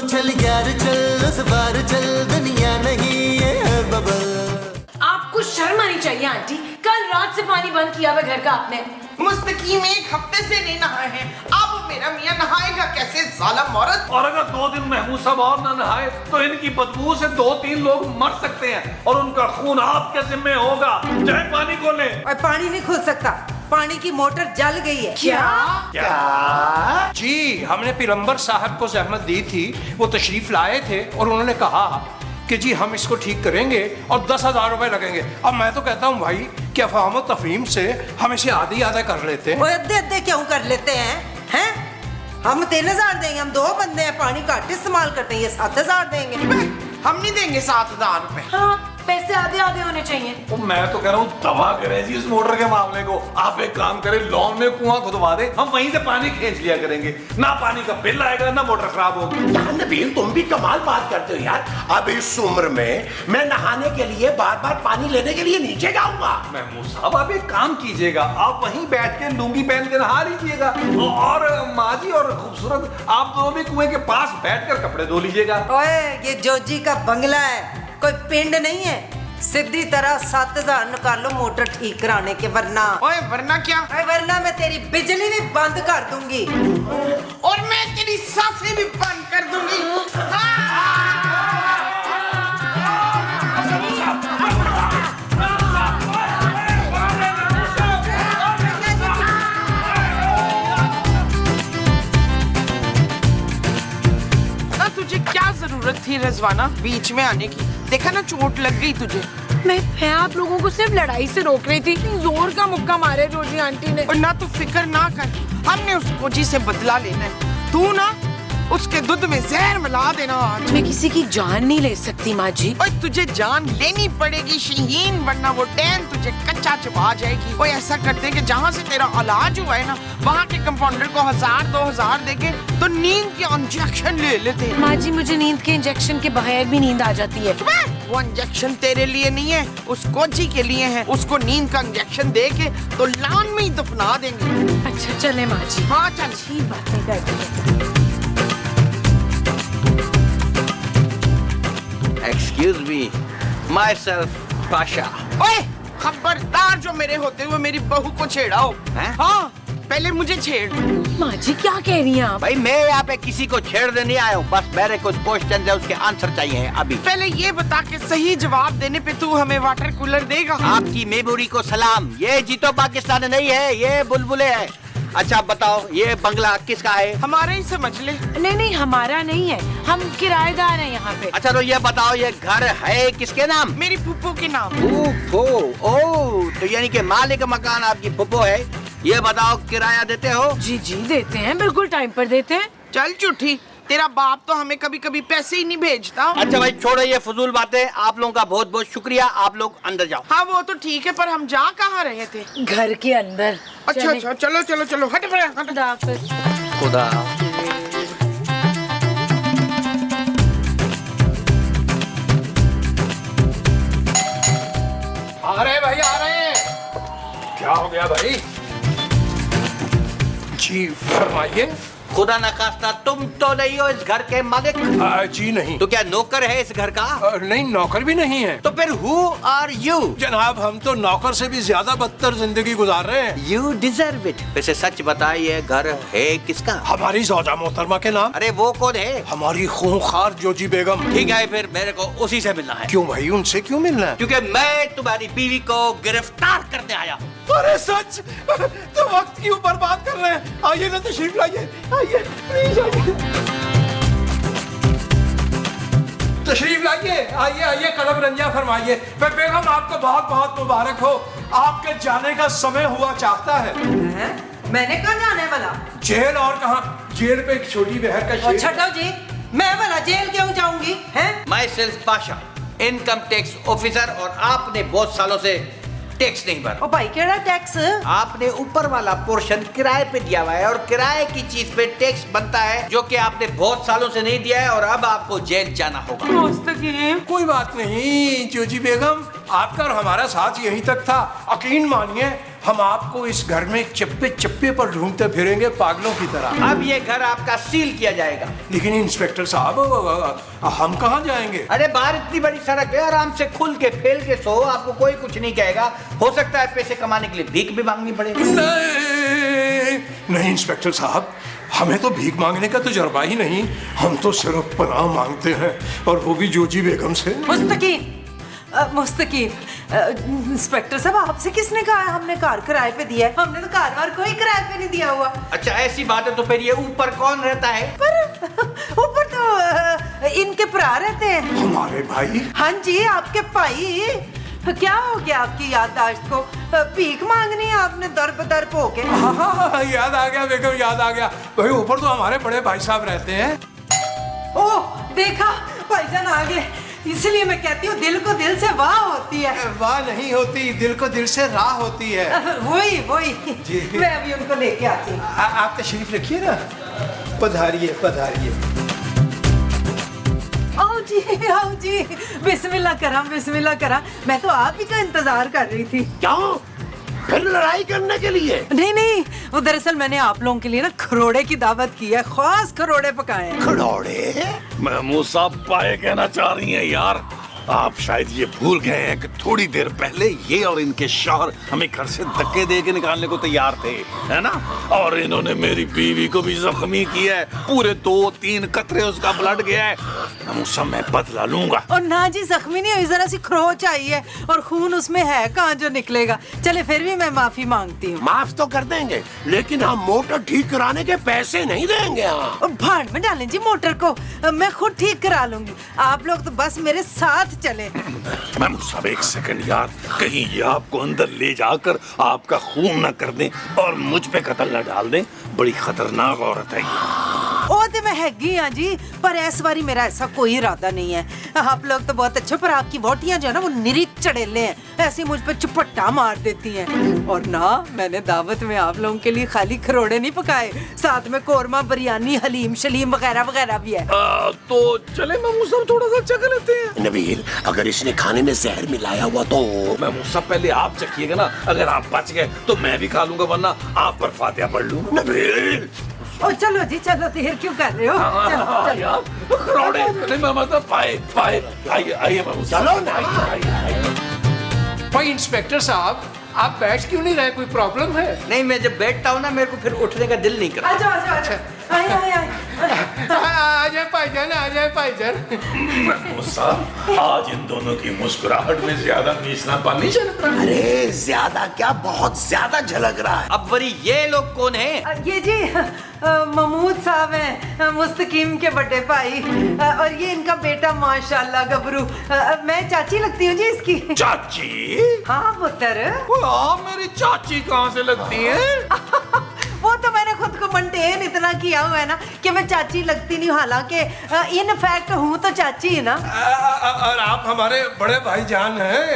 चल यार चल उस बार चल दुनिया नहीं ये है बबल। आपको शर्म आनी चाहिए आंटी, कल रात से पानी बंद किया हुआ घर का आपने। मुस्तकीम 1 हफ्ते से नहीं नहाए हैं, अब मेरा मियाँ नहाएगा कैसे जालिम औरत। और अगर 2 दिन महमूद साहब और न नहाए तो इनकी बदबू से 2-3 लोग मर सकते हैं और उनका खून आपके जिम्मे होगा। चाहे पानी खोले। और पानी नहीं खुल सकता, पानी की मोटर जल गई है। क्या? जी हमने पिलम्बर साहब को जहमत दी थी, वो तशरीफ लाए थे और उन्होंने कहा कि जी हम इसको ठीक करेंगे और 10,000 रुपए लगेंगे। अब मैं तो कहता हूँ भाई क्या फहम और तफहीम से हम इसे आधी आधा कर लेते हैं। वो अद्धे क्यों कर लेते हैं? हम 3,000 देंगे, हम 2 बंदे हैं, पानी घट इस्तेमाल करते हैं, ये 7,000 देंगे। हम नहीं देंगे 7,000 रुपए। हाँ, पैसे आधे आधे होने चाहिए। तो मैं तो कह रहा हूँ दवा करें जी इस मोटर के मामले को। आप एक काम करें, लॉन में कुआं खुदवा दें, हम वहीं से पानी खींच लिया करेंगे। ना पानी का बिल आएगा ना मोटर खराब होगी। यार नबील तुम भी कमाल बात करते हो यार। अब इस उम्र में मैं नहाने के लिए बार बार पानी लेने के लिए नीचे जाऊंगा। महमूद साहब आप एक काम कीजिएगा, आप वहीं बैठ के लुंगी पहन के नहा लीजिएगा और माँ जी और खूबसूरत आप दोनों भी कुएं के पास बैठकर कपड़े धो लीजिएगा। ओए ये जोजी का बंगला है, कोई पिंड नहीं है। सीधी तरह 7,000 निकालो मोटर ठीक कराने के, वरना ओए वरना क्या? वरना मैं तेरी बिजली भी बंद कर दूंगी और मैं तेरी सांसें भी बंद कर दूंगी। तुझे क्या जरूरत थी रजवाना बीच में आने की? देखा ना चोट लग गई तुझे। मैं आप लोगों को सिर्फ लड़ाई से रोक रही थी, जोर का मुक्का मारे रोजी आंटी ने। और ना तू फिक्र ना कर, हमने उस कोजी से बदला लेना है। तू ना उसके दूध में जहर मिला देना आज। मैं किसी की जान नहीं ले सकती माँ जी। और तुझे जान लेनी पड़ेगी शहीन, वरना वो टैन तुझे कच्चा चबा जाएगी। वो ऐसा करते हैं कि जहाँ से तेरा इलाज हुआ है ना, वहाँ के कंपाउंडर को 1,000-2,000 देके तो नींद के इंजेक्शन ले लेते हैं। माँ जी मुझे नींद के इंजेक्शन के बगैर भी नींद आ जाती है। वो इंजेक्शन तेरे लिए नहीं है, उस कोची के लिए है। उसको नींद का इंजेक्शन दे के तो लान में ही दफना देंगे। अच्छा चले माँ जी। हाँ चल। अच्छी बातें करती है। Excuse me, myself, Pasha. ओए खबरदार जो मेरे होते हुए मेरी बहू को छेड़ाओ। हाँ पहले मुझे छेड़। माँ जी क्या कह रही हैं आप? भाई मैं यहाँ पे किसी को छेड़ने नहीं आया हूँ, बस मेरे कुछ क्वेश्चन है उसके आंसर चाहिए अभी। पहले ये बता के सही जवाब देने पे तू हमें वाटर कूलर देगा? आपकी मेमोरी को सलाम। ये जीतो पाकिस्तान नहीं है, ये बुलबुले है। अच्छा बताओ ये बंगला किसका है? हमारे ही समझ ले। नहीं हमारा नहीं है, हम किराएदार हैं यहाँ पे। अच्छा तो ये बताओ ये घर है किसके नाम? मेरी फूफो के नाम। फूफो, ओह तो यानी कि मालिक मकान आपकी फूफो है। ये बताओ किराया देते हो? जी देते हैं, बिल्कुल टाइम पर देते हैं। चल झूठी, तेरा बाप तो हमें कभी कभी पैसे ही नहीं भेजता। अच्छा भाई छोड़ो ये फजूल बातें, आप लोगों का बहुत बहुत शुक्रिया, आप लोग अंदर जाओ। हाँ वो तो ठीक है, पर हम जा कहाँ रहे थे? घर के अंदर। अच्छा चलो हट खुदा आ रहे भाई आ रहे हैं। क्या हो गया भाई? जी फरमाइए। खुदा न खास्ता तुम तो नहीं हो इस घर के मालिक? जी नहीं। तो क्या नौकर है इस घर का? नहीं नौकर भी नहीं है। तो फिर हु आर यू? जनाब हम तो नौकर से भी ज्यादा बदतर जिंदगी गुजार रहे हैं। You deserve it. वैसे सच बताइए घर है किसका? हमारी ज़ौजा मोहतरमा के नाम। अरे वो कौन है? हमारी खूंखार जोजी बेगम। ठीक है फिर मेरे को उसी से मिलना है। क्यों भाई उनसे क्यों मिलना है? क्योंकि मैं तुम्हारी बीवी को गिरफ्तार करने आया। अरे सच? तो वक्त क्यों बर्बाद कर रहे हैं? आइए ना तशरीफ लाइए, आइए प्लीज आइए। तशरीफ लाइए, आइए कदम रंजा फरमाइए। बेगम आपको बहुत बहुत मुबारक हो, आपके जाने का समय हुआ चाहता है। मैंने कहा जाने वाला? जेल और कहाँ? जेल पे एक छोटी बहर का शेर। छठो जी, मैं वाला जेल क्यों जाऊंगी? My self Pasha, income tax officer, और आपने बहुत सालों से टैक्स नहीं भरा। ओ भाई केड़ा टैक्स? आपने ऊपर वाला पोर्शन किराए पे दिया हुआ है और किराए की चीज पे टैक्स बनता है जो कि आपने बहुत सालों से नहीं दिया है और अब आपको जेल जाना होगा। कोई बात नहीं जोजी बेगम, आपका और हमारा साथ यहीं तक था। यकीन मानिए हम आपको इस घर में चप्पे चप्पे पर ढूंढते फिरेंगे पागलों की तरह। अब ये घर आपका सील किया जाएगा। लेकिन इंस्पेक्टर साहब हम कहाँ जाएंगे? अरे बाहर इतनी बड़ी सड़क है, आराम से खुल के फेल के सो, आपको कोई कुछ नहीं कहेगा। हो सकता है पैसे कमाने के लिए भीख भी मांगनी पड़े। नहीं इंस्पेक्टर साहब, हमें तो भीख मांगने का तजुर्बा ही नहीं, हम तो सिर्फ पनाह मांगते हैं, और वो भी जोजी बेगम से। मुस्तकीम, इंस्पेक्टर साहब आपसे किसने कहा हमने कार किराए पे दिया है? हमने तो कार वार कोई किराए पे नहीं दिया हुआ। अच्छा ऐसी बात है तो फिर ये ऊपर कौन रहता है? ऊपर तो इनके भरा रहते हैं। हमारे भाई? हाँ जी, आपके भाई। क्या हो गया आपकी याददाश्त को? भीख मांगनी है आपने दर बदर पे होके? हाँ, याद आ गया बेगम, याद आ गया। भाई ऊपर तो हमारे बड़े भाई साहब रहते हैं। ओह देखा, भाईजान आ गए। इसलिए मैं कहती हूँ दिल को दिल से वाह होती है। वाह नहीं होती, दिल को दिल से राह होती है। वही जी। मैं अभी उनको लेके आती हूँ। आप तशरीफ रखिए ना। पधारिए पधारिए। आओ जी, बिस्मिल्लाह करा। मैं तो आप ही का इंतजार कर रही थी। क्यों? फिर लड़ाई करने के लिए? नहीं, वो दरअसल मैंने आप लोगों के लिए ना खरोड़े की दावत की है, खास खरोड़े पकाए हैं। खड़ौड़े? महमूद साहब पाए कहना चाह रही हैं यार, आप शायद ये भूल गए हैं कि थोड़ी देर पहले ये और इनके शौहर हमें घर से धक्के दे के निकालने को तैयार थे, है ना? और इन्होंने मेरी बीवी को भी जख्मी किया है, पूरे 2-3 कतरे उसका ब्लड गया है। हम मैं बदला लूंगा। और ना जी, जख्मी नहीं हुई, जरा सी खरोच आई है, और खून उसमें है कहाँ जो निकलेगा। चले फिर भी मैं माफी मांगती हूँ। माफ तो कर देंगे, लेकिन हम मोटर ठीक कराने के पैसे नहीं देंगे। भाड़ में डालें जी मोटर को, मैं खुद ठीक करा लूंगी। आप लोग तो बस मेरे साथ चले। महमूद साहब एक सेकंड यार, कहीं ये आपको अंदर ले जाकर आपका खून न कर दें और मुझ पे कत्ल न डाल दें। बड़ी खतरनाक औरत है ये। ओ ते मैं हैगी हाँ जी, पर इस बारी मेरा ऐसा कोई इरादा नहीं है। आप लोग तो बहुत अच्छे, पर आपकी वोटियां जो है ना वो निरी चढ़ेले हैं, ऐसी मुझ पे चुपट्टा मार देती हैं। और ना, मैंने दावत में आप लोगों के लिए खाली खरोड़े नहीं पकाए, साथ में कोरमा, बिरयानी, हलीम शलीम वगैरह वगैरह भी है। तो चले महमूद साहब थोड़ा सा चख लेते हैं। नबील, अगर इसने खाने में जहर मिलाया हुआ तो? महमूद साहब पहले आप चखिएगा ना, अगर आप बच गए तो मैं भी खा लूंगा, वरना आप पर फातिहा पढ़ लूंगा। नबील ओ चलो जी चलो, देर क्यों कर रहे हो? चलो यार, खरोड़े नहीं मतलब पाए आइए महमूद साहब। चलो ना। भाई इंस्पेक्टर साहब, आप बैठ क्यों नहीं रहे? कोई प्रॉब्लम है? नहीं, मैं जब बैठता हूँ ना मेरे को फिर उठने का दिल नहीं करता। आ जाओ। आ जाए भाईजान। महमूद साहब, आज इन दोनों की मुस्कुराहट में ज्यादा मीसना पानी झलक रहा है। अरे ज्यादा क्या, बहुत ज्यादा झलक रहा है। अब वरी ये लोग कौन है? ये जी महमूद साहब हैं, मुस्तकीम के बड़े भाई, और ये इनका बेटा माशाल्लाह गबरू। मैं चाची लगती हूँ जी इसकी। चाची? हाँ पुत्र। मेरी चाची कहाँ से लगती है? वो तो मैंने खुद को मेंटेन इतना किया हुआ है ना कि मैं चाची लगती नहीं हूँ, हालांकि इन फैक्ट हूँ तो चाची है ना। और आप हमारे बड़े भाईजान हैं।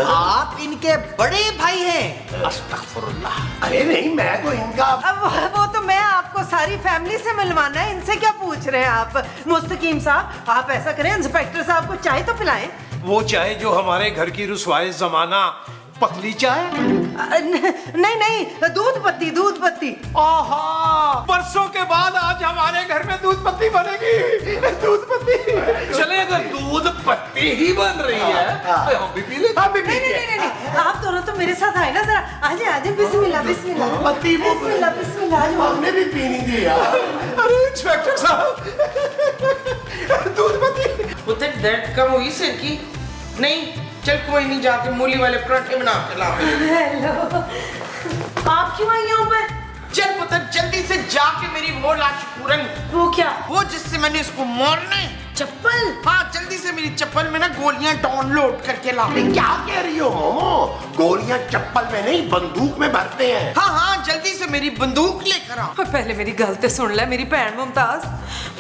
आप इनके बड़े भाई हैं? अस्तगफुरुल्लाह। अरे नहीं, मैं तो इनका। अब वो तो मैं आपको सारी फैमिली से मिलवाना है, इनसे क्या पूछ रहे हैं आप? मुस्तकीम साहब, आप ऐसा करें, इंस्पेक्टर साहब को चाय तो पिलाएं। वो चाय जो हमारे घर की रुसवाए जमाना, पतली चाय? नहीं, दूध पत्ती। आहा, बरसों के बाद आज हमारे घर में दूध पत्ती बनेगी। दूध पत्ती चले, अगर दूध पत्ती ही बन रही है तो हम भी पी लेंगे। नहीं, आप दोनों तो मेरे साथ आए ना, जरा आजे। बिस्मिल्लाह। पत्ती बिस्मिल्लाह। हमने भी पीनी थी यार। अरे इंस्पेक्टर साहब, दूध पत्ती। पुत्र दर्द कम हुई सिर की? नहीं, चल कोई नहीं, जाके मूली वाले पराठे बना के ला। हेलो, आप क्यों आई यहाँ पर? चल पुत्र, जल्दी से जाके मेरी वो लाश पूरन। वो क्या? वो जिससे मैंने इसको मारना है। चप्पल? हाँ, जल्दी से मेरी चप्पल में ना गोलियां डाउनलोड करके ला। क्या कह रही हो मोमो? गोलियां चप्पल में नहीं, बंदूक में भरते हैं। हाँ, जल्दी से मेरी बंदूक लेकर आ। पहले मेरी गलती सुन ले मेरी बहन मुमताज,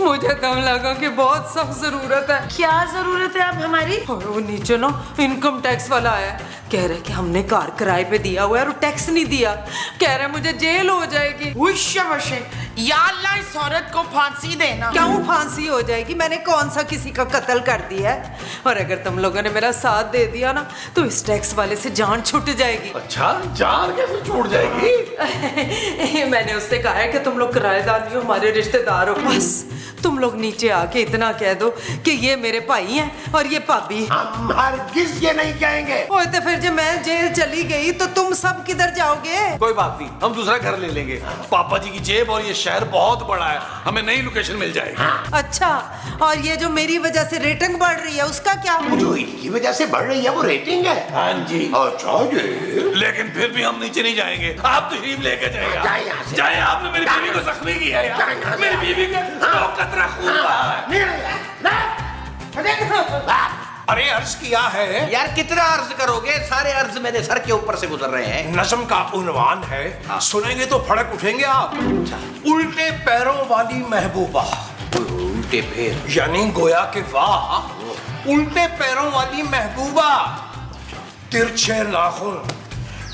मुझे दम लगा कि बहुत सख्त जरूरत है। क्या जरूरत है अब हमारी? और वो नीचे ना इनकम टैक्स वाला आया, कह रहे कि हमने कार किराए पे दिया हुआ है और टैक्स नहीं दिया, कह रहे मुझे जेल हो जाएगी। शाबाश, या अल्लाह इस औरत को फांसी देना। क्यों फांसी हो जाएगी? मैंने कौन सा किसी का कत्ल कर दिया है? और अगर तुम लोगों ने मेरा साथ दे दिया ना तो इस टैक्स वाले से जान छूट जाएगी। अच्छा, जान कैसे छूट जाएगी? मैंने उससे कहा है कि तुम लोग किराएदार नहीं हो, हमारे रिश्तेदार हो। बस तुम लोग नीचे आके इतना कह दो कि ये मेरे भाई हैं और ये भाभी। हम हरगिज ये नहीं कहेंगे। ओए तो फिर जब मैं जेल चली गई तो तुम सब किधर जाओगे? कोई बात नहीं, हम दूसरा घर ले लेंगे। पापा जी की जेब और ये शहर बहुत बड़ा है, हमें नई लोकेशन मिल जाएगी। अच्छा, और ये जो मेरी वजह से रेटिंग बढ़ रही है उसका क्या? जो इनकी वजह से बढ़ रही है वो रेटिंग है। हाँ जी। अच्छा जी। लेकिन फिर भी हम नीचे नहीं जाएंगे, आप तशरीफ लेके जाइए। जाए यहाँ से। जाए, आपने मेरी बीवी को जख्मी किया है जाए यहाँ यार। से। मेरी बीवी का कतरा खून बहा है। अरे अर्ज किया है यार कितना अर्ज करोगे? सारे अर्ज मेरे सर के ऊपर से गुजर रहे हैं। नज़म का उन्वान है, सुनेंगे तो फड़क उठेंगे आप। उल्टे पैरों वाली महबूबा, उल्टे पैर यानी गोया के वाह, उल्टे पैरों वाली महबूबा, तिरछे नाखून,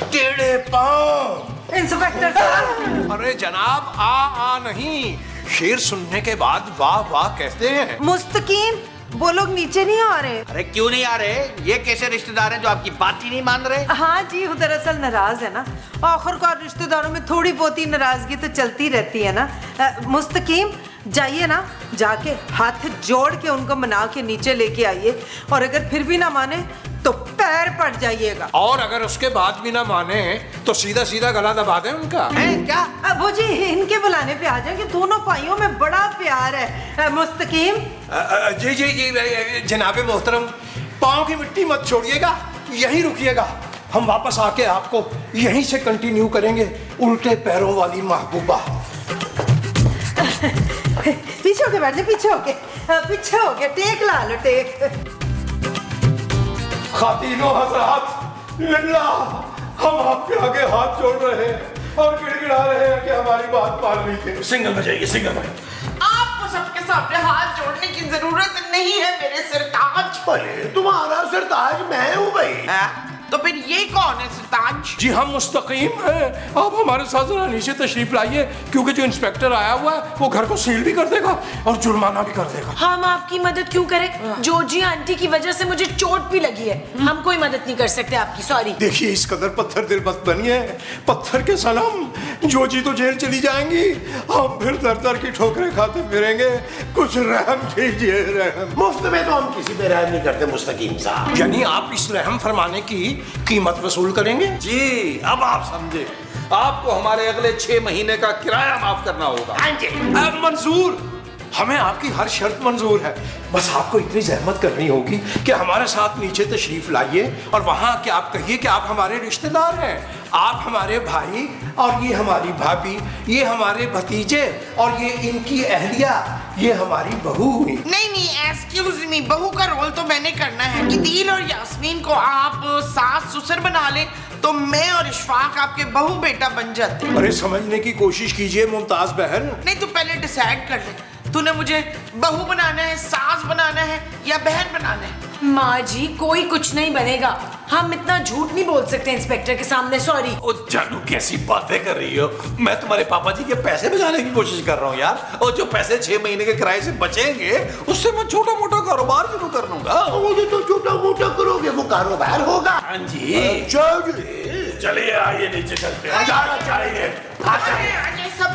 टेढ़े पांव। इंस्पेक्टर साहब। अरे जनाब, आ नहीं, शेर सुनने के बाद वाह वाह कहते हैं। मुस्तकीम, वो लोग नीचे नहीं आ रहे? अरे क्यों नहीं आ रहे? ये कैसे रिश्तेदार हैं जो आपकी बात ही नहीं मान रहे? हाँ जी, वो दरअसल नाराज है ना। आखिरकार रिश्तेदारों में थोड़ी बहुत ही नाराजगी तो चलती रहती है ना। मुस्तकीम, जाइए ना, जाके हाथ जोड़ के उनको मना के नीचे लेके आइए, और अगर फिर भी ना माने तो पैर पड़ जाइएगा। और अगर उसके बाद भी ना माने तो सीधा सीधा गला दबा दें उनका। हैं क्या? वो जी इनके बुलाने पे आ जाएंगे। दोनों भाइयों में बड़ा प्यार है। मुस्तकीम। जी जी जी, जनाबे मोहतरम, पाँव की मिट्टी मत छोड़िएगा, यहीं रुकिएगा। हम वापस आके आपको यहीं से कंटिन्यू करेंगे। उल्टे पैरों वाली महबूबा। पीछे होके बैठ जाए, पीछे होके टेक ला लो, टेक। खातिनों हज़रात, लिल्लाह, हम आपके आगे हाथ जोड़ रहे हैं और गिड़गिड़ा रहे हैं कि हमारी बात मान लीजिए। सिंगल में जाइए, सिंगल में। आपको सबके सामने हाथ जोड़ने की जरूरत नहीं है मेरे सरताज। अरे तुम्हारा सरताज मैं हूँ भाई। तो फिर ये कौन है सरताज? जी हम मुस्तकीम हैं, आप हमारे साथ जरा नीचे तशरीफ लाइए, क्योंकि जो इंस्पेक्टर आया हुआ है वो घर को सील भी कर देगा और जुर्माना भी कर देगा। हम आपकी मदद क्यों करें? जोजी आंटी की वजह से मुझे चोट भी लगी है, हम कोई मदद नहीं कर सकते आपकी, सॉरी। देखिए, इस कदर पत्थर दिल मत बनिए, पत्थर के सनम। जोजी तो जेल चली जाएंगी, हम फिर दर दर की ठोकरें खाते फिरेंगे। कुछ रहम कीजिए, रहम। मुफ्त में तो हम किसी पे रहम नहीं करते मुस्तकीम साहब। यानी आप इस रहम फरमाने की कीमत वसूल करेंगे? जी, अब आप समझे, आपको हमारे अगले 6 महीने का किराया माफ करना होगा। हाँ जी। मंजूर, हमें आपकी हर शर्त मंजूर है। बस आपको इतनी जहमत करनी होगी कि हमारे साथ नीचे तशरीफ लाइए और वहां के आप कहिए कि आप हमारे रिश्तेदार हैं, आप हमारे भाई, और ये हमारी भाभी, ये हमारे भतीजे, और ये इनकी अहलिया, ये हमारी बहू हुई। नहीं, एक्सक्यूज मी, बहू का रोल तो मैंने करना है। दिल और यास्मीन को आप सास ससुर बना ले तो मैं और इशफाक आपके बहू बेटा बन जाते। अरे समझने की कोशिश कीजिए मुमताज बहन। नहीं, तू पहले डिसाइड कर ले, तूने मुझे बहू बनाना है, सास बनाना है या बहन बनाना है? माँ जी, कोई कुछ नहीं बनेगा, हम इतना झूठ नहीं बोल सकते इंस्पेक्टर के सामने, सॉरी। ओ जानू, कैसी बातें कर रही हो? मैं तुम्हारे पापा जी के पैसे बचाने की कोशिश कर रहा हूँ यार, और जो पैसे 6 महीने के किराए से बचेंगे उससे मैं छोटा मोटा कारोबार शुरू कर लूंगा। वो जो तो छोटा मोटा करोगे वो कारोबार होगा। हाँ जी, चलिए आइए नीचे चलते हैं। जाना चाहिए। आगे सब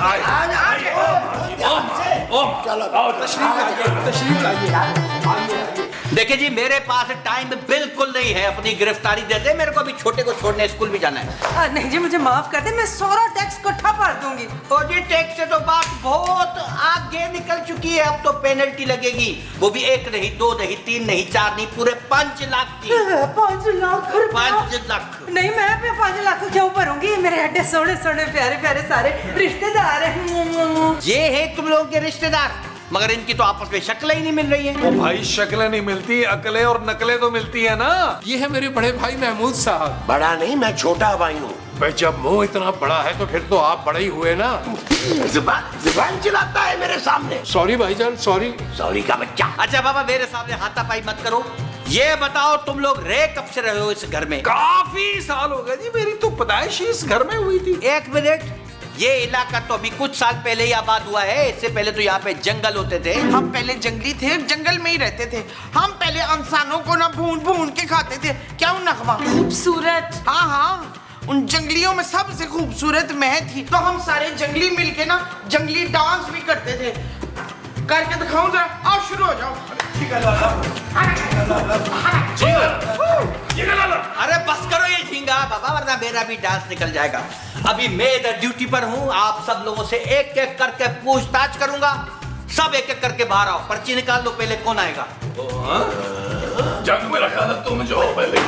तशरीफ लाइए। देखिए जी, मेरे पास टाइम बिल्कुल नहीं है अपनी गिरफ्तारी दे दे। मेरे को अभी छोटे को छोड़ने स्कूल भी जाना है। नहीं जी, मुझे माफ कर दे, मैं सारा टैक्स इकट्ठा भर दूंगी। और जी टैक्स से तो बात बहुत आगे निकल चुकी है, अब तो पेनल्टी लगेगी, वो भी 1 नहीं, 2 नहीं, 3 नहीं, 4 नहीं, पूरे 5 लाख की। 5 लाख रुपए? 5 लाख। नहीं, मैं 5 लाख क्यों भरूंगी? मेरे हड्डे सोने सोने प्यारे प्यारे सारे रिश्तेदार हैं। ये है तुम लोगों के रिश्तेदार, मगर इनकी तो आपस में शक्लें ही नहीं मिल रही हैं। ओ भाई, शक्लें नहीं मिलती, अकलें और नकलें तो मिलती है ना। ये है मेरे बड़े भाई महमूद साहब। बड़ा नहीं, मैं छोटा भाई हूँ। भाई, जब मुंह इतना बड़ा है तो फिर तो आप बड़े ही हुए ना। जुबान चलाता है मेरे सामने। सॉरी भाईजान, सॉरी। सॉरी का बच्चा। अच्छा बाबा, मेरे सामने हाथापाई मत करो। ये बताओ, तुम लोग रह कब से रहे हो इस घर में? काफी साल हो गए जी, मेरी तो पैदाइश इस घर में हुई थी। 1 मिनट, ये इलाका तो अभी कुछ साल पहले ही आबाद हुआ है। इससे पहले तो यहाँ पे जंगल होते थे। हम पहले जंगली थे, जंगल में ही रहते थे। हम पहले इंसानों को ना भून भून के खाते थे। क्या नगमा खूबसूरत। हाँ हाँ, उन जंगलियों में सबसे खूबसूरत मैं थी। तो हम सारे जंगली मिलके ना जंगली डांस भी करते थे। करके दिखाऊं जरा? आओ शुरू हो जाओ। अरे बस करो ये झींगा बाबा, वरना मेरा भी डांस निकल जाएगा। अभी मैं इधर ड्यूटी पर हूँ। आप सब लोगों से एक एक करके पूछताछ करूंगा। सब एक एक करके बाहर आओ। पर्ची निकाल लो, पहले कौन आएगा? जंग में रखा था तुम जाओ पहले।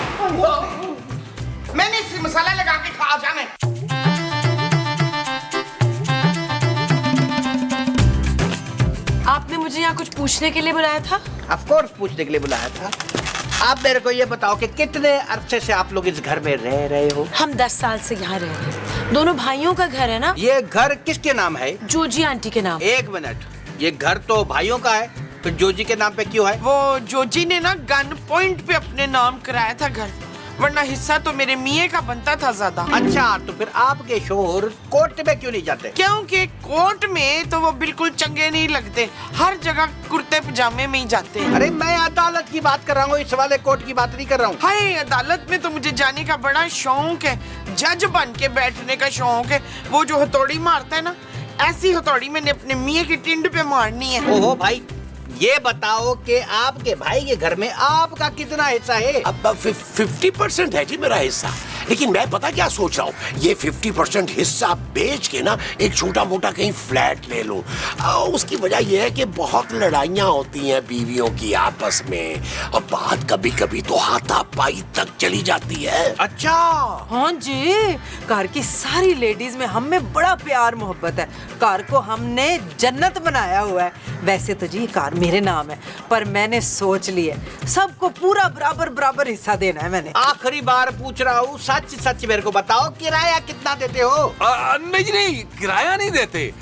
मैंने इसे मसाला लगा के खा जाने। आपने मुझे यहाँ कुछ पूछने के लिए बुलाया था? ऑफ कोर्स पूछने के लिए बुलाया था। आप मेरे को ये बताओ कि कितने अरसे से आप लोग इस घर में रह रहे हो? हम 10 साल से यहाँ रह रहे हैं। दोनों भाइयों का घर है ना? ये घर किसके नाम है? जोजी आंटी के नाम। एक मिनट, ये घर तो भाइयों का है, तो जोजी के नाम पे क्यों है? वो जोजी ने ना गन पॉइंट पे अपने नाम कराया था घर, वरना हिस्सा तो मेरे मियाँ का बनता था ज्यादा। अच्छा, तो फिर आपके शोहर कोर्ट में क्यों नहीं जाते? क्योंकि कोर्ट में तो वो बिल्कुल चंगे नहीं लगते। हर जगह कुर्ते पजामे में ही जाते हैं। अरे मैं अदालत की बात कर रहा हूँ, इस वाले कोर्ट की बात नहीं कर रहा हूँ। हाय, अदालत में तो मुझे जाने का बड़ा शौक है। जज बन के बैठने का शौक है। वो जो हथौड़ी मारता है ना, ऐसी हथौड़ी मैंने अपने मियाँ की टिंड पे मारनी है। ओहो भाई, ये बताओ कि आपके भाई के घर में आपका कितना हिस्सा है? अब 50% है जी मेरा हिस्सा। लेकिन मैं पता क्या सोच रहा हूँ, ये 50% हिस्सा बेच के ना एक छोटा मोटा कहीं फ्लैट ले लो। उसकी वजह यह है कि बहुत लड़ाइयाँ होती हैं बीवियों की आपस में, और बात कभी कभी तो हाथापाई तक चली जाती है। अच्छा, हाँ जी, कार की सारी लेडीज में हम में बड़ा प्यार मोहब्बत है। कार को हमने जन्नत बनाया हुआ है। वैसे तो जी कार मेरे नाम है, पर मैंने सोच लिया सबको पूरा बराबर बराबर हिस्सा देना है मैंने। आखिरी बार पूछ रहा हूँ, सच सच मेरे को बताओ, किराया कितना देते हो? नहीं, किराया नहीं देते।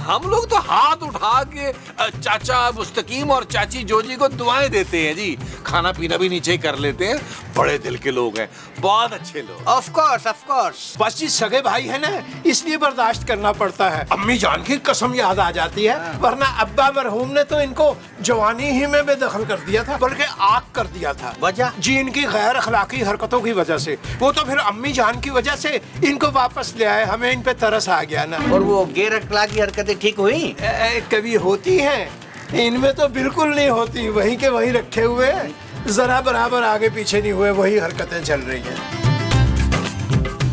हम लोग तो हाथ उठा के चाचा मुस्तकीम और चाची जोजी को दुआएं देते हैं जी। खाना पीना भी नीचे कर लेते हैं। बड़े दिल के लोग हैं, बहुत अच्छे लोग। Of course. बस जी सगे भाई है ना, इसलिए बर्दाश्त करना पड़ता है। अम्मी जान की कसम याद आ जाती है, वरना अब्बा मरहूम ने तो इनको जवानी ही में बेदखल कर दिया था, बल्कि आग कर दिया था। वजह? जी इनकी गैर अखलाकी हरकतों की वजह से। वो तो फिर अम्मी जान की वजह से इनको वापस ले आए। हमें इन पे तरस आ गया ना। और वो गैर अखलाकी हरकतें ठीक हुई? कभी होती हैं, इनमें तो बिल्कुल नहीं होती। वहीं के वहीं रखे हुए, जरा बराबर आगे पीछे नहीं हुए, वही हरकतें चल रही हैं।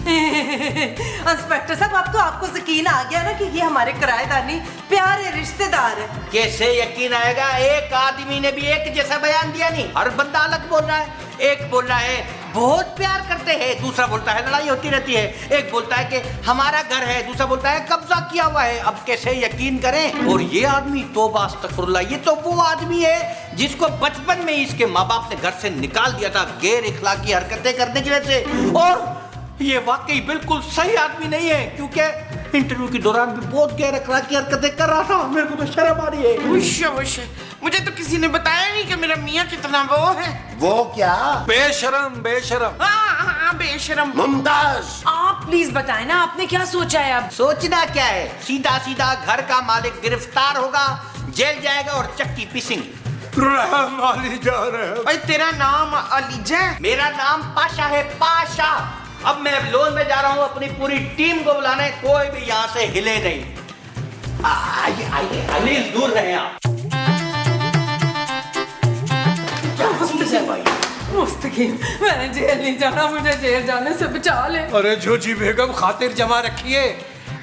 इंस्पेक्टर साहब, अब तो आपको यकीन आ गया ना कि ये हमारे किराएदार नहीं, प्यारे रिश्तेदार है। कैसे यकीन आएगा? एक आदमी ने भी एक जैसा बयान दिया नहीं, हर बंदा अलग बोल रहा है। एक बोल रहा है बहुत प्यार करते हैं, दूसरा बोलता है लड़ाई होती रहती है। एक बोलता है कि हमारा घर है, दूसरा बोलता है कब्जा किया हुआ है। अब कैसे यकीन करें? और ये आदमी तौबा अस्तगफुरुल्लाह, ये तो वो आदमी है जिसको बचपन में इसके माँ बाप ने घर से निकाल दिया था गैर इखलाकी हरकतें करने की वजह से। और ये वाकई बिल्कुल सही आदमी नहीं है, क्योंकि इंटरव्यू के दौरान भी बहुत गैर अखलाकी हरकतें कर रहा था। मेरे को तो शर्म आ रही है। उश, मुझे तो किसी ने बताया नहीं कि मेरा मियाँ कितना वो है। वो क्या? बेशरम। हाँ, बेशरम। मुमताज, आप प्लीज बताएं ना, आपने क्या सोचा है अब? सोचना क्या है? सीधा सीधा घर का मालिक गिरफ्तार होगा, जेल जाएगा और चक्की पीसेंगे। रहम अली जा रहे हैं। भाई तेरा नाम अलीजा है? मेरा नाम पाशा है, पाशा। अब मैं लोन में जा रहा हूँ अपनी पूरी टीम को बुलाने, कोई भी यहाँ से हिले नहीं। आइए, प्लीज दूर रहें आप। मुस्तकीम, मैंने जेल नहीं जाना, मुझे जेल जाने से बचा ले। अरे जोजी बेगम, खातिर जमा रखिए,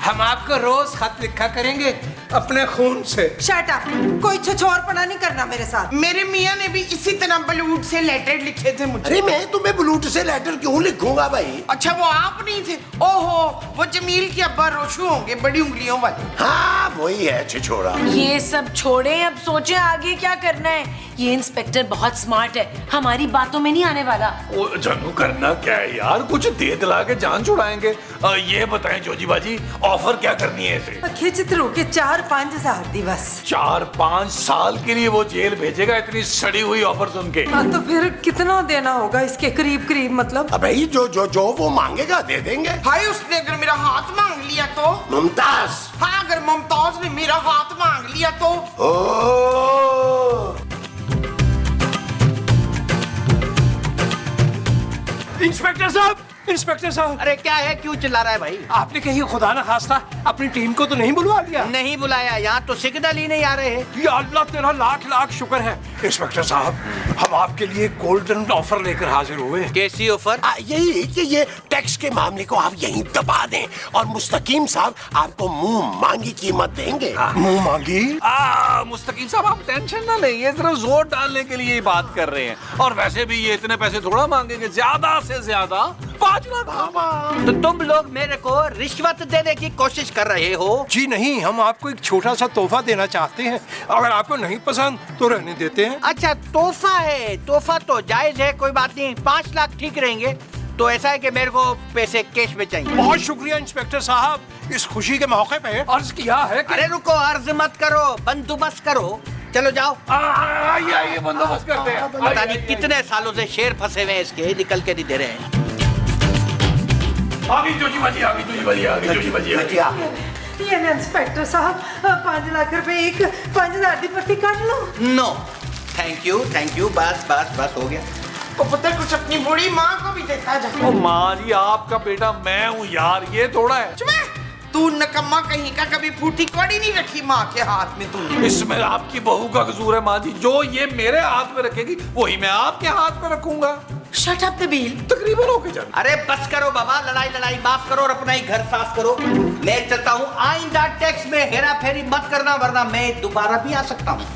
हम आपको रोज खत लिखा करेंगे अपने खून से। शट अप, कोई छछोरपना नहीं करना मेरे साथ। मेरे मियाँ ने भी इसी तरह बलूट से लेटर लिखे थे मुझे। अरे मैं तुम्हें ब्लूट से लेटर क्यों लिखूंगा भाई? अच्छा, वो आप नहीं थे? ओहो, वो जमील के अब्बा रोशू होंगे, बड़ी उंगलियों वाले। हाँ वही है छिछोरा। ये सब छोड़े, अब सोचे आगे क्या करना है। ये इंस्पेक्टर बहुत स्मार्ट है, हमारी बातों में नहीं आने वाला। ओ जानू करना क्या है यार, कुछ दे दिला के जान छुड़ाएंगे। ये बताएं जोजी बाजी, ऑफर क्या करनी है इसे? खिंचत रो के 4-5 हजार दी बस। 4-5 साल के लिए वो जेल भेजेगा इतनी सड़ी हुई ऑफर सुन के? हाँ तो फिर कितना देना होगा इसके करीब करीब मतलब? अबे जो जो जो वो मांगेगा दे देंगे। भाई उसने अगर मेरा हाथ मांग लिया तो? मुमताज। हाँ अगर मुमताज ने मेरा हाथ मांग लिया तो? इंस्पेक्टर साहब, इंस्पेक्टर साहब। अरे क्या है, क्यों चिल्ला रहा है भाई? आपने कहीं खुदा ना खास्ता अपनी टीम को तो नहीं बुलवा लिया? नहीं बुलाया, यहाँ तो सिग्नल ही नहीं आ रहे हैं। या अल्लाह तेरा लाख लाख शुक्र है। इंस्पेक्टर साहब, हम आपके लिए गोल्डन ऑफर लेकर हाजिर हुए। कैसी ऑफर? यही कि ये टैक्स के मामले को आप यहीं दबा दें और मुस्तकीम साहब आपको मुंह मांगी कीमत देंगे। मुंह मांगी? मुस्तकीम साहब आप टेंशन ना लें, ये सिर्फ जोर डालने के लिए ही बात कर रहे हैं, और वैसे भी ये इतने पैसे थोड़ा मांगेंगे, ज्यादा से ज्यादा 5 लाख। तो तुम लोग मेरे को रिश्वत देने की कोशिश कर रहे हो? जी नहीं, हम आपको एक छोटा सा तोहफा देना चाहते हैं, अगर आपको नहीं पसंद तो रहने देते हैं। अच्छा तोहफा है, तोहफा तो जायज है, कोई बात नहीं, 5 लाख ठीक रहेंगे। तो ऐसा है कि मेरे को पैसे कैश में चाहिए। बहुत शुक्रिया इंस्पेक्टर साहब, इस खुशी के मौके पे अर्ज किया है कि... अरे रुको, अर्ज मत करो, बंदोबस्त करो। चलो जाओ। आइए बंदोबस्त करते हैं। पता नहीं कितने सालों से शेर फंसे हुए हैं इसके, निकल के नहीं दे रहे हैं। आगे जोजी बाजी, आगे जोजी बाजी, आगे जोजी बाजी। ये ना इंस्पेक्टर साहब, 5 लाख रुपए एक 5000 दी पट्टी काट लो। नो थैंक यू, बस बस बस हो गया। तो पुत्र कुछ अपनी बूढ़ी माँ को भी देता जा। ओ माँ जी, आपका बेटा मैं हूँ यार, ये थोड़ा है। तू नकम्मा कहीं का, कभी फूटी कौड़ी नहीं रखी माँ के हाथ में तूने। इसमें आपकी बहू का कसूर है माँ जी, जो ये मेरे हाथ में रखेगी वही मैं आपके हाथ में रखूंगा। Shut up Nabeel. तकरीबन होके जाए। अरे बस करो बाबा, लड़ाई माफ करो और अपना ही घर साफ करो। मैं चलता हूँ, आइंदा टैक्स में हेरा फेरी मत करना, वरना मैं दोबारा भी आ सकता हूँ।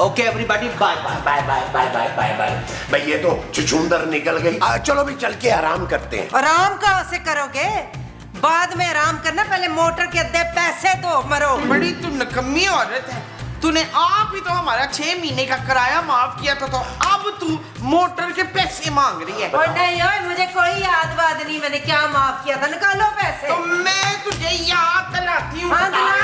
Okay everybody, bye bye bye bye bye bye bye bye. भाई ये तो चुचुंदर निकल गई। चलो भी चल के आराम करते हैं। आराम कहाँ से करोगे? बाद में आराम करना, पहले मोटर के अद्धे पैसे दो मरो। बड़ी तू नकम्मी औरत है, तूने आप ही तो हमारा 6 महीने का किराया माफ किया था, तो अब तू मोटर के पैसे मांग रही है। और नहीं ओए, मुझे कोई याद वाद नहीं, मैंने क्या माफ किया था, निकालो पैसे। तो मैं तुझे याद दिलाती हूँ। हाँ, दिला।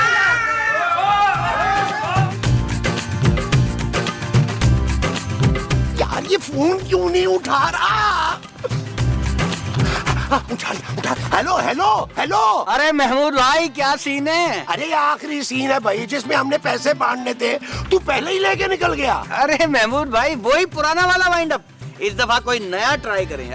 यार ये फोन क्यों नहीं उठा रहा? उठा। हेलो। अरे महमूद भाई, क्या सीन है? अरे आखिरी सीन है भाई, जिसमें हमने पैसे बांटने थे, तू पहले ही लेके निकल गया। अरे महमूद भाई, वही पुराना वाला वाइंड अप। इस दफा कोई नया ट्राई करें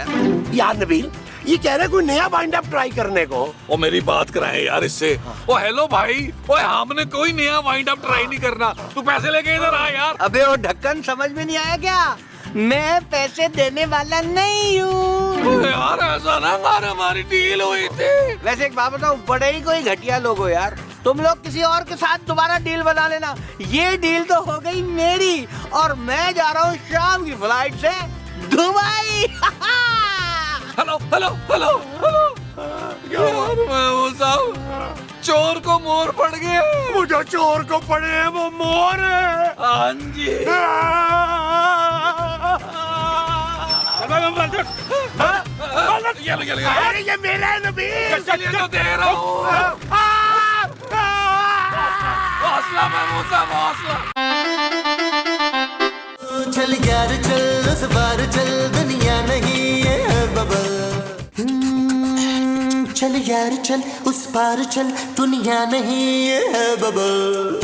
यार नबील, ये कह रहे कोई नया वाइंड अप ट्राई करने को। ओ मेरी बात कराएं यार इससे। ओ हेलो भाई, ओए हमने कोई नया वाइंड अप ट्राई नहीं करना, तू पैसे लेके इधर आ यार। अबे वो ढक्कन समझ में नहीं आया क्या? मैं पैसे देने वाला नहीं हूँ यार, ऐसा ना कर, हमारी डील हुई थी। वैसे एक बात बताओ, बड़े ही कोई घटिया लोग हो यार। तुम लोग किसी और के साथ दोबारा डील बना लेना। ये डील तो हो गई मेरी, और मैं जा रहा हूँ शाम की फ्लाइट से दुबई। हेलो। यार मैं साहब, चोर को मोर पड़ गया। मुझे चोर को पड़े हैं वो मोर है। हाँ जी। अरे ये मेरा है नबील। चलिए तो दे रहा हूँ। हौसला महमूद साहब, हौसला। चल यार चल, उस बार चल, दुनिया नहीं है बबल। चल यार चल, उस पार चल, दुनिया नहीं है बबल।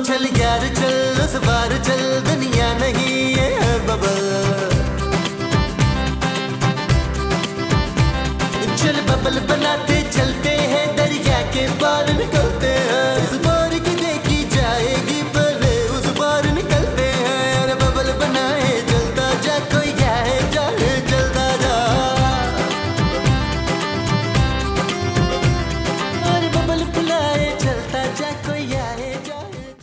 चल यार चल, उस बार चल,